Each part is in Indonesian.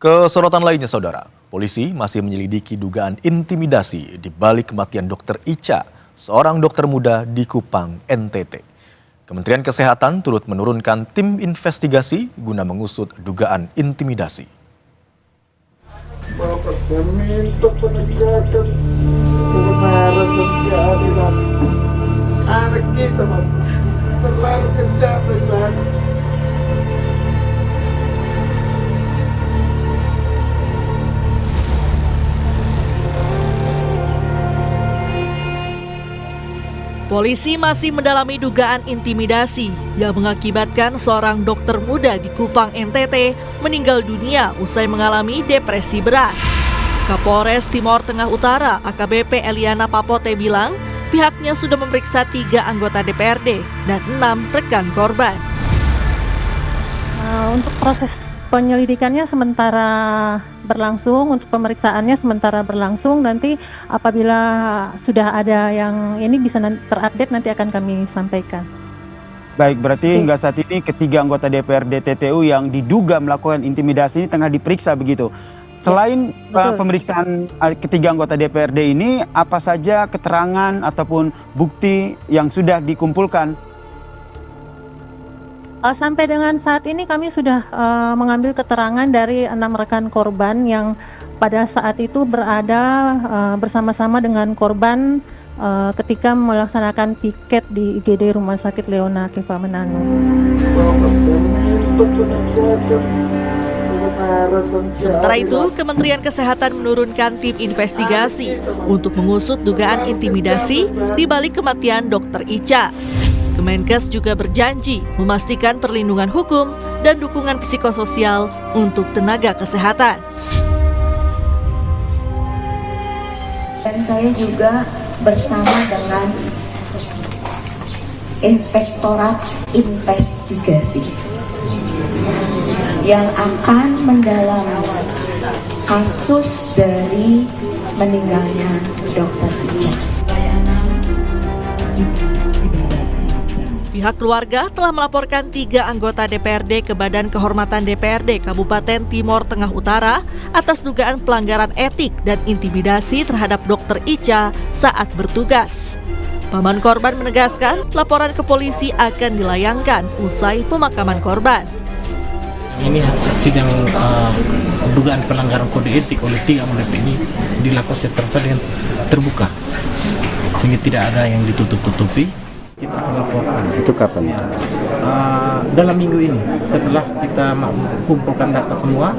Kesorotan lainnya, Saudara, polisi masih menyelidiki dugaan intimidasi di balik kematian Dr. Ica, seorang dokter muda di Kupang, NTT. Kementerian Kesehatan turut menurunkan tim investigasi guna mengusut dugaan intimidasi. Bapak meminta penegakan kebenaran dan keadilan. Anak kita, Pak, terlalu kejam di sana. Polisi masih mendalami dugaan intimidasi yang mengakibatkan seorang dokter muda di Kupang, NTT meninggal dunia usai mengalami depresi berat. Kapolres Timor Tengah Utara AKBP Eliana Papote bilang pihaknya sudah memeriksa 3 anggota DPRD dan 6 rekan korban. Untuk proses penyelidikannya sementara berlangsung, untuk pemeriksaannya sementara berlangsung. Nanti apabila sudah ada yang ini bisa terupdate nanti akan kami sampaikan. Baik, berarti hingga saat ini ketiga anggota DPRD TTU yang diduga melakukan intimidasi ini tengah diperiksa begitu. Selain pemeriksaan ketiga anggota DPRD ini, apa saja keterangan ataupun bukti yang sudah dikumpulkan? Sampai dengan saat ini kami sudah mengambil keterangan dari 6 rekan korban yang pada saat itu berada bersama-sama dengan korban ketika melaksanakan piket di IGD Rumah Sakit Leona Keva Manado. Sementara itu, Kementerian Kesehatan menurunkan tim investigasi untuk mengusut dugaan intimidasi di balik kematian Dr. Ica. Kemenkes juga berjanji memastikan perlindungan hukum dan dukungan psikososial untuk tenaga kesehatan. Dan saya juga bersama dengan Inspektorat Investigasi yang akan mendalami kasus dari meninggalnya Dr. Ica. Pihak keluarga telah melaporkan 3 anggota DPRD ke Badan Kehormatan DPRD Kabupaten Timor Tengah Utara atas dugaan pelanggaran etik dan intimidasi terhadap Dr. Ica saat bertugas. Paman korban menegaskan laporan ke polisi akan dilayangkan usai pemakaman korban. Ini sidang dugaan pelanggaran kode etik oleh 3 anggota ini dilakukan secara terbuka, sehingga tidak ada yang ditutup-tutupi. Kita akan laporkan. Itu kapan? Ya. Dalam minggu ini, setelah kita kumpulkan data semua.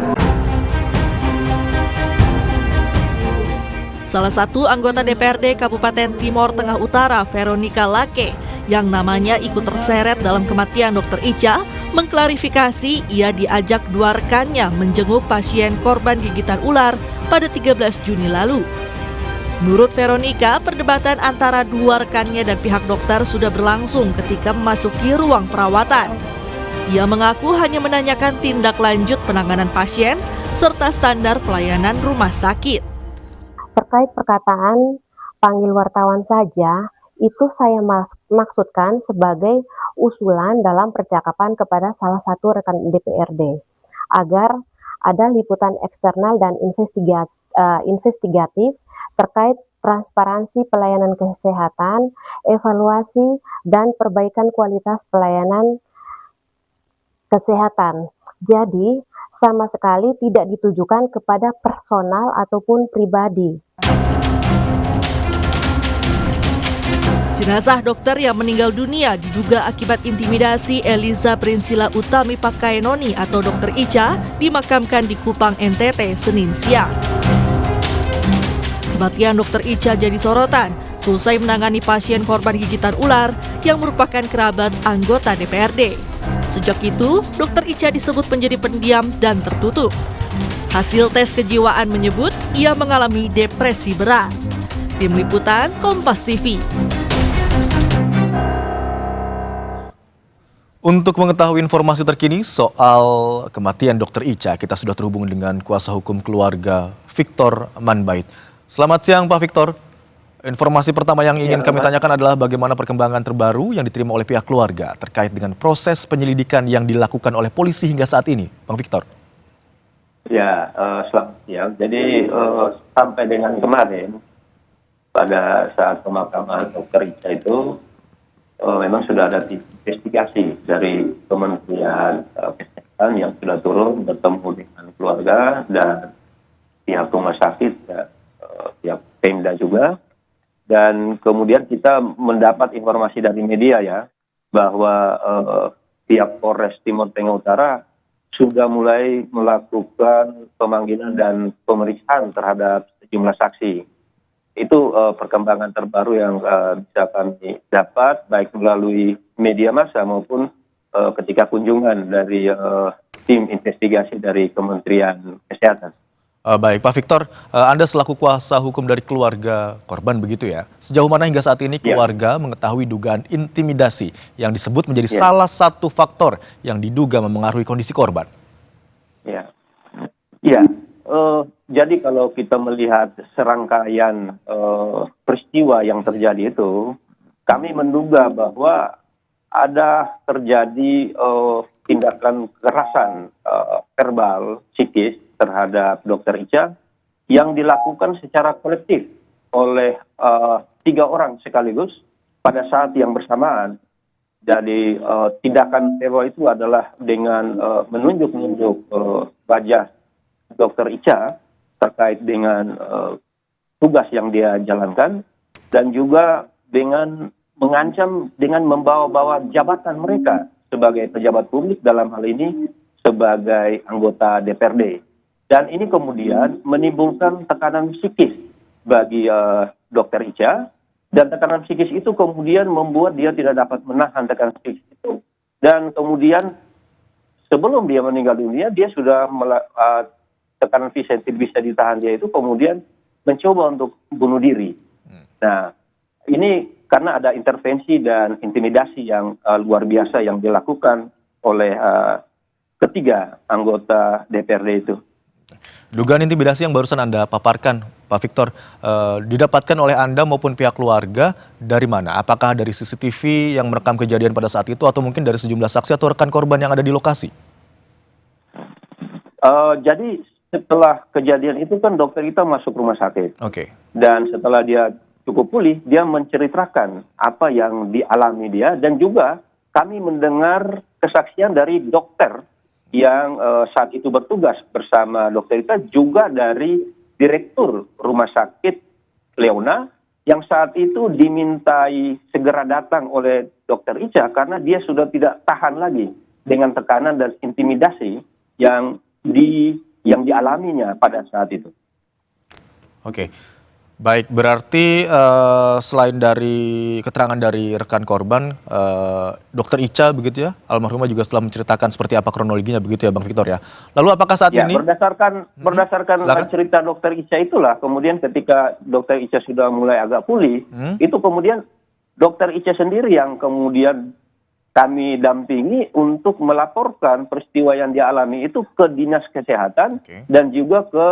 Salah satu anggota DPRD Kabupaten Timor Tengah Utara, Veronica Lake, yang namanya ikut terseret dalam kematian Dr. Ica, mengklarifikasi ia diajak 2 rekannya menjenguk pasien korban gigitan ular pada 13 Juni lalu. Menurut Veronica, perdebatan antara 2 rekannya dan pihak dokter sudah berlangsung ketika memasuki ruang perawatan. Ia mengaku hanya menanyakan tindak lanjut penanganan pasien serta standar pelayanan rumah sakit. Terkait perkataan panggil wartawan saja, itu saya maksudkan sebagai usulan dalam percakapan kepada salah satu rekan DPRD agar ada liputan eksternal dan investigatif terkait transparansi pelayanan kesehatan, evaluasi, dan perbaikan kualitas pelayanan kesehatan. Jadi, sama sekali tidak ditujukan kepada personal ataupun pribadi. Jenazah dokter yang meninggal dunia diduga akibat intimidasi Eliza Prinsila Utami Pakaenoni atau Dr. Ica dimakamkan di Kupang, NTT, Senin siang. Kematian Dr. Ica jadi sorotan selesai menangani pasien korban gigitan ular yang merupakan kerabat anggota DPRD. Sejak itu, Dr. Ica disebut menjadi pendiam dan tertutup. Hasil tes kejiwaan menyebut ia mengalami depresi berat. Tim Liputan Kompas TV. Untuk mengetahui informasi terkini soal kematian Dr. Ica, kita sudah terhubung dengan kuasa hukum keluarga Victor Manbait. Selamat siang Pak Victor. Informasi pertama yang ingin kami tanyakan adalah bagaimana perkembangan terbaru yang diterima oleh pihak keluarga terkait dengan proses penyelidikan yang dilakukan oleh polisi hingga saat ini, Bang Victor. Ya, selamat siang. Jadi sampai dengan kemarin pada saat pemakaman Dr. Ica itu memang sudah ada investigasi dari Kementerian Kesehatan yang sudah turun bertemu dengan keluarga dan pihak rumah sakit, ya, pihak Pemda juga. Dan kemudian kita mendapat informasi dari media ya bahwa pihak Polres Timur Tengah Utara sudah mulai melakukan pemanggilan dan pemeriksaan terhadap sejumlah saksi. Itu perkembangan terbaru yang bisa kami dapat baik melalui media massa maupun ketika kunjungan dari tim investigasi dari Kementerian Kesehatan. Baik, Pak Victor, Anda selaku kuasa hukum dari keluarga korban begitu ya. Sejauh mana hingga saat ini keluarga mengetahui dugaan intimidasi yang disebut menjadi salah satu faktor yang diduga memengaruhi kondisi korban? Jadi kalau kita melihat serangkaian peristiwa yang terjadi itu, kami menduga bahwa ada terjadi tindakan kekerasan verbal, psikis terhadap Dr. Ica yang dilakukan secara kolektif oleh 3 orang sekaligus pada saat yang bersamaan. Jadi tindakan teror itu adalah dengan menunjuk-nunjuk wajah Dr. Ica terkait dengan tugas yang dia jalankan dan juga dengan mengancam dengan membawa-bawa jabatan mereka sebagai pejabat publik, dalam hal ini sebagai anggota DPRD. Dan ini kemudian menimbulkan tekanan psikis bagi Dr. Ica, dan tekanan psikis itu kemudian membuat dia tidak dapat menahan tekanan psikis itu. Dan kemudian sebelum dia meninggal dunia, dia sudah tekanan psikis bisa ditahan dia itu kemudian mencoba untuk bunuh diri. Nah, ini karena ada intervensi dan intimidasi yang luar biasa yang dilakukan oleh ketiga anggota DPRD itu. Dugaan intimidasi yang barusan Anda paparkan, Pak Victor, didapatkan oleh Anda maupun pihak keluarga dari mana? Apakah dari CCTV yang merekam kejadian pada saat itu atau mungkin dari sejumlah saksi atau rekan korban yang ada di lokasi? Jadi setelah kejadian itu kan dokter kita masuk rumah sakit. Dan setelah dia cukup pulih, dia menceritakan apa yang dialami dia, dan juga kami mendengar kesaksian dari dokter yang saat itu bertugas bersama dokter Ica, juga dari direktur rumah sakit Leona yang saat itu dimintai segera datang oleh dokter Ica karena dia sudah tidak tahan lagi dengan tekanan dan intimidasi yang dialaminya pada saat itu. Baik, berarti selain dari keterangan dari rekan korban, Dr. Ica begitu ya, almarhumah juga setelah menceritakan seperti apa kronologinya begitu ya Bang Victor ya. Lalu apakah saat ini? Berdasarkan cerita Dr. Ica itulah, kemudian ketika Dr. Ica sudah mulai agak pulih, itu kemudian Dr. Ica sendiri yang kemudian kami dampingi untuk melaporkan peristiwa yang dialami itu ke Dinas Kesehatan dan juga ke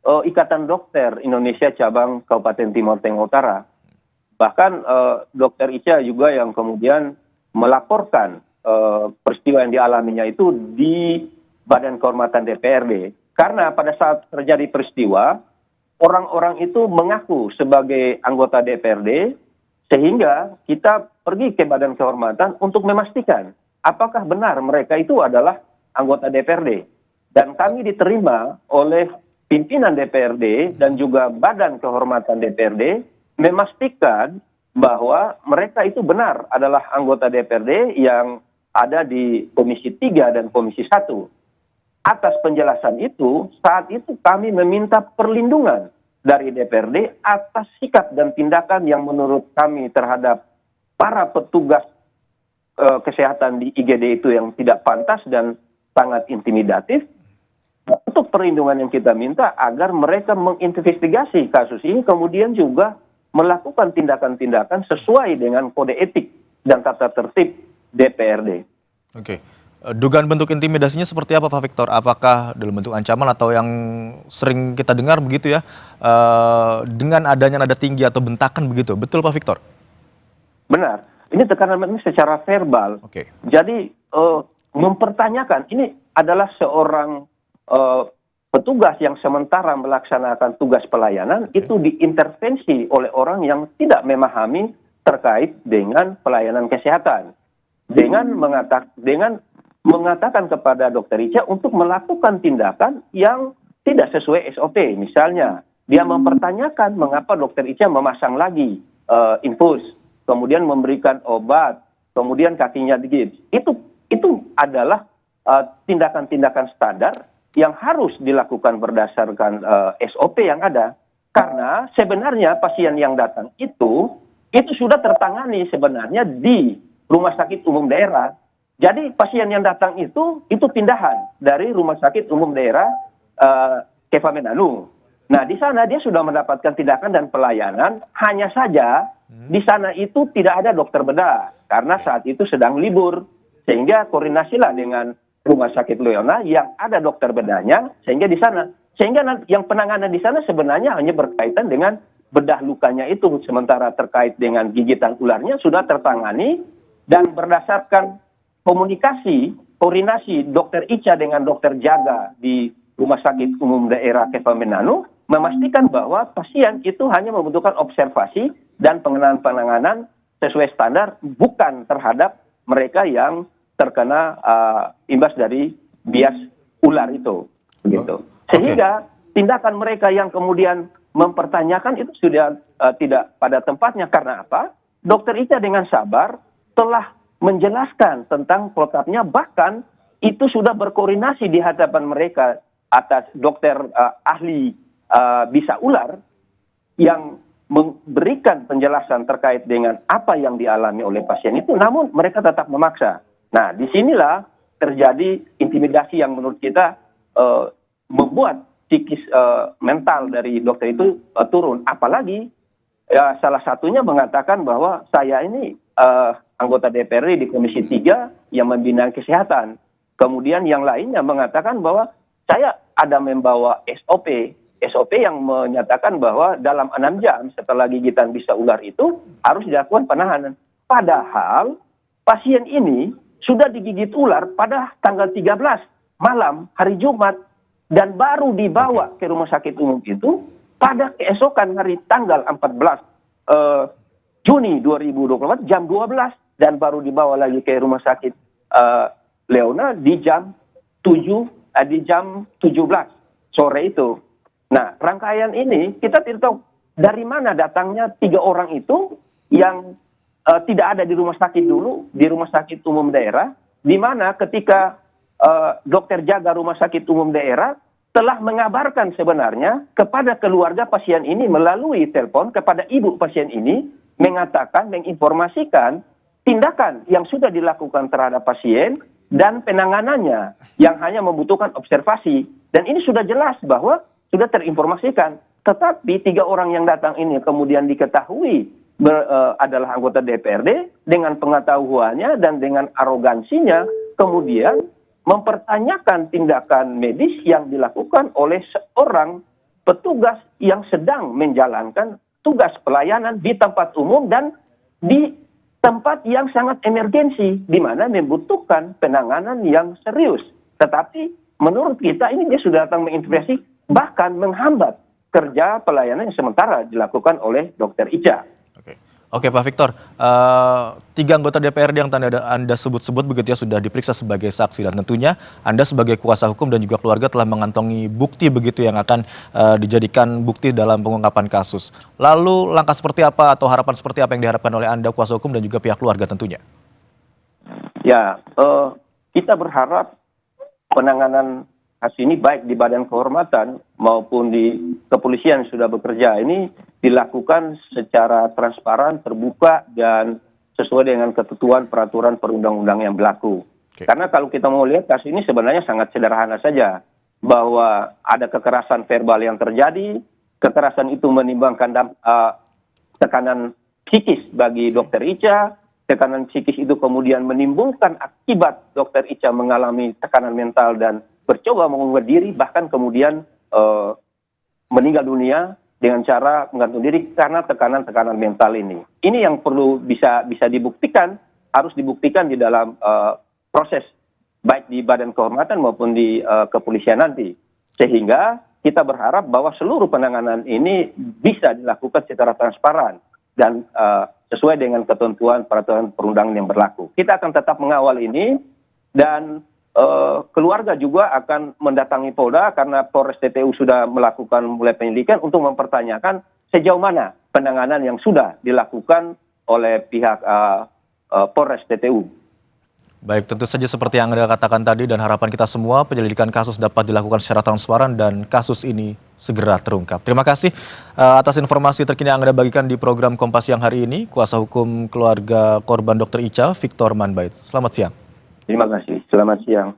Ikatan Dokter Indonesia Cabang Kabupaten Timur Tengah Utara. Bahkan Dr. Ica juga yang kemudian melaporkan peristiwa yang dialaminya itu di Badan Kehormatan DPRD. Karena pada saat terjadi peristiwa, orang-orang itu mengaku sebagai anggota DPRD, sehingga kita pergi ke Badan Kehormatan untuk memastikan apakah benar mereka itu adalah anggota DPRD. Dan kami diterima oleh pimpinan DPRD dan juga Badan Kehormatan DPRD memastikan bahwa mereka itu benar adalah anggota DPRD yang ada di Komisi 3 dan Komisi 1. Atas penjelasan itu, saat itu kami meminta perlindungan dari DPRD atas sikap dan tindakan yang menurut kami terhadap para petugas kesehatan di IGD itu yang tidak pantas dan sangat intimidatif. Untuk perlindungan yang kita minta agar mereka menginvestigasi kasus ini, kemudian juga melakukan tindakan-tindakan sesuai dengan kode etik dan tata tertib DPRD. Dugaan bentuk intimidasinya seperti apa Pak Victor? Apakah dalam bentuk ancaman atau yang sering kita dengar begitu ya, dengan adanya nada tinggi atau bentakan begitu? Betul Pak Victor? Benar. Ini tekanan ini secara verbal. Jadi mempertanyakan, ini adalah seorang petugas yang sementara melaksanakan tugas pelayanan itu diintervensi oleh orang yang tidak memahami terkait dengan pelayanan kesehatan. Dengan mengatakan kepada Dokter Ica untuk melakukan tindakan yang tidak sesuai SOP. Misalnya, dia mempertanyakan mengapa Dokter Ica memasang lagi infus, kemudian memberikan obat, kemudian kakinya digips. Itu adalah tindakan-tindakan standar yang harus dilakukan berdasarkan SOP yang ada. Karena sebenarnya pasien yang datang itu sudah tertangani sebenarnya di rumah sakit umum daerah. Jadi pasien yang datang itu pindahan dari rumah sakit umum daerah Kefamenanu. Nah, di sana dia sudah mendapatkan tindakan dan pelayanan, hanya saja di sana itu tidak ada dokter bedah karena saat itu sedang libur. Sehingga koordinasilah dengan rumah sakit Leona yang ada dokter bedahnya, sehingga yang penanganan di sana sebenarnya hanya berkaitan dengan bedah lukanya itu, sementara terkait dengan gigitan ularnya sudah tertangani. Dan berdasarkan koordinasi Dokter Ica dengan Dokter Jaga di Rumah Sakit Umum Daerah Kefamenanu memastikan bahwa pasien itu hanya membutuhkan observasi dan penanganan sesuai standar, bukan terhadap mereka yang terkena imbas dari bias ular itu, begitu. Sehingga tindakan mereka yang kemudian mempertanyakan itu sudah tidak pada tempatnya. Karena apa? Dokter Ica dengan sabar telah menjelaskan tentang protapnya, bahkan itu sudah berkoordinasi di hadapan mereka atas dokter ahli bisa ular yang memberikan penjelasan terkait dengan apa yang dialami oleh pasien itu, namun mereka tetap memaksa. Nah, disinilah terjadi intimidasi yang menurut kita membuat psikis mental dari dokter itu turun. Apalagi salah satunya mengatakan bahwa saya ini anggota DPRD di Komisi 3 yang membina kesehatan. Kemudian yang lainnya mengatakan bahwa saya ada membawa SOP yang menyatakan bahwa dalam 6 jam setelah gigitan bisa ular itu harus dilakukan penahanan. Padahal pasien ini sudah digigit ular pada tanggal 13 malam hari Jumat dan baru dibawa ke rumah sakit umum itu pada keesokan hari tanggal 14 Juni 2024 jam 12 dan baru dibawa lagi ke rumah sakit Leona di jam 17 sore itu. Nah, rangkaian ini kita tidak tahu dari mana datangnya 3 orang itu yang tidak ada di rumah sakit dulu, di rumah sakit umum daerah, di mana ketika dokter jaga rumah sakit umum daerah telah mengabarkan sebenarnya kepada keluarga pasien ini melalui telepon kepada ibu pasien ini, mengatakan, menginformasikan tindakan yang sudah dilakukan terhadap pasien dan penanganannya yang hanya membutuhkan observasi. Dan ini sudah jelas bahwa sudah terinformasikan. Tetapi 3 orang yang datang ini kemudian diketahui adalah anggota DPRD dengan pengetahuannya dan dengan arogansinya kemudian mempertanyakan tindakan medis yang dilakukan oleh seorang petugas yang sedang menjalankan tugas pelayanan di tempat umum dan di tempat yang sangat emergensi, di mana membutuhkan penanganan yang serius. Tetapi menurut kita ini dia sudah datang mengintervensi, bahkan menghambat kerja pelayanan yang sementara dilakukan oleh Dokter Ica. Oke Pak Victor, 3 anggota DPRD yang tadi Anda sebut-sebut begitu ya sudah diperiksa sebagai saksi dan tentunya Anda sebagai kuasa hukum dan juga keluarga telah mengantongi bukti begitu yang akan dijadikan bukti dalam pengungkapan kasus. Lalu langkah seperti apa atau harapan seperti apa yang diharapkan oleh Anda kuasa hukum dan juga pihak keluarga tentunya? Ya, kita berharap penanganan kasus ini baik di Badan Kehormatan maupun di kepolisian yang sudah bekerja ini dilakukan secara transparan, terbuka, dan sesuai dengan ketentuan peraturan perundang-undang yang berlaku. Karena kalau kita mau lihat kasus ini sebenarnya sangat sederhana saja, bahwa ada kekerasan verbal yang terjadi, kekerasan itu menimbulkan tekanan psikis bagi Dokter Ica, tekanan psikis itu kemudian menimbulkan akibat Dokter Ica mengalami tekanan mental dan bercoba mengubah diri, bahkan kemudian meninggal dunia dengan cara menggantung diri karena tekanan-tekanan mental ini. Ini yang perlu bisa dibuktikan, harus dibuktikan di dalam proses baik di Badan Kehormatan maupun di kepolisian nanti. Sehingga kita berharap bahwa seluruh penanganan ini bisa dilakukan secara transparan dan sesuai dengan ketentuan peraturan perundangan yang berlaku. Kita akan tetap mengawal ini dan keluarga juga akan mendatangi Polda karena Polres TTU sudah melakukan mulai penyelidikan untuk mempertanyakan sejauh mana penanganan yang sudah dilakukan oleh pihak Polres TTU. Baik, tentu saja seperti yang Anda katakan tadi dan harapan kita semua penyelidikan kasus dapat dilakukan secara transparan dan kasus ini segera terungkap. Terima kasih atas informasi terkini yang Anda bagikan di program Kompas Siang hari ini. Kuasa hukum keluarga korban Dr. Icha, Victor Manbait. Selamat siang. Terima kasih. Selamat siang.